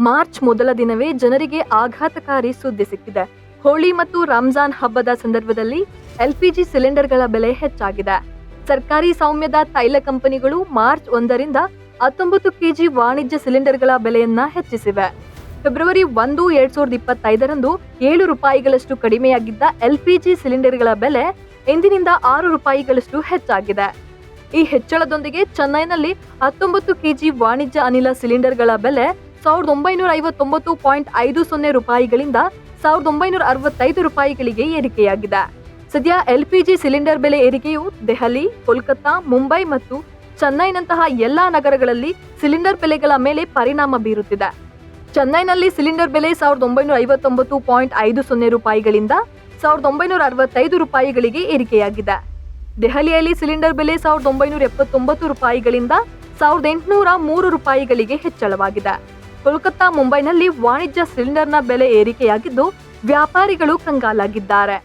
March ಮೊದಲ ದಿನವೇ ಜನರಿಗೆ ಆಘಾತಕಾರಿ ಸುದ್ದಿ ಸಿಕ್ಕಿದೆ. ಹೋಳಿ ಮತ್ತು ರಂಜಾನ್ ಹಬ್ಬದ ಸಂದರ್ಭದಲ್ಲಿ ಎಲ್ಪಿಜಿ ಸಿಲಿಂಡರ್ಗಳ ಬೆಲೆ ಹೆಚ್ಚಾಗಿದೆ. ಸರ್ಕಾರಿ ಸ್ವಾಮ್ಯದ ತೈಲ ಕಂಪನಿಗಳು ಮಾರ್ಚ್ 1ರಿಂದ 19 ಕೆಜಿ ವಾಣಿಜ್ಯ ಸಿಲಿಂಡರ್ಗಳ ಬೆಲೆಯನ್ನ ಹೆಚ್ಚಿಸಿವೆ. ಫೆಬ್ರವರಿ 1, 2025ರಂದು 7 ರೂಪಾಯಿಗಳಷ್ಟು ಕಡಿಮೆಯಾಗಿದ್ದ ಎಲ್ಪಿಜಿ ಸಿಲಿಂಡರ್ಗಳ ಬೆಲೆ ಇಂದಿನಿಂದ 6 ರೂಪಾಯಿಗಳಷ್ಟು ಹೆಚ್ಚಾಗಿದೆ. ಈ ಹೆಚ್ಚಳದೊಂದಿಗೆ ಚೆನ್ನೈನಲ್ಲಿ 19 ಕೆಜಿ ವಾಣಿಜ್ಯ ಅನಿಲ ಸಿಲಿಂಡರ್ಗಳ ಬೆಲೆ 1959.50 ರೂಪಾಯಿಗಳಿಂದ 1965 ರೂಪಾಯಿಗಳಿಗೆ ಏರಿಕೆಯಾಗಿದೆ. ಸದ್ಯ ಎಲ್ಪಿಜಿ ಸಿಲಿಂಡರ್ ಬೆಲೆ ಏರಿಕೆಯು ದೆಹಲಿ, ಕೋಲ್ಕತ್ತಾ, ಮುಂಬೈ ಮತ್ತು ಚೆನ್ನೈನಂತಹ ಎಲ್ಲಾ ನಗರಗಳಲ್ಲಿ ಸಿಲಿಂಡರ್ ಬೆಲೆಗಳ ಮೇಲೆ ಪರಿಣಾಮ ಬೀರುತ್ತಿದೆ. ಚೆನ್ನೈನಲ್ಲಿ ಸಿಲಿಂಡರ್ ಬೆಲೆ 1959.50 ರೂಪಾಯಿಗಳಿಂದ 1965 ರೂಪಾಯಿಗಳಿಗೆ ಏರಿಕೆಯಾಗಿದೆ. ದೆಹಲಿಯಲ್ಲಿ ಸಿಲಿಂಡರ್ ಬೆಲೆ 1979 ರೂಪಾಯಿಗಳಿಂದ 1803 ರೂಪಾಯಿಗಳಿಗೆ ಹೆಚ್ಚಳವಾಗಿದೆ. ಕೋಲ್ಕತ್ತಾ, ಮುಂಬೈನಲ್ಲಿ ವಾಣಿಜ್ಯ ಸಿಲಿಂಡರ್ನ ಬೆಲೆ ಏರಿಕೆಯಾಗಿದ್ದು ವ್ಯಾಪಾರಿಗಳು ಕಂಗಾಲಾಗಿದ್ದಾರೆ.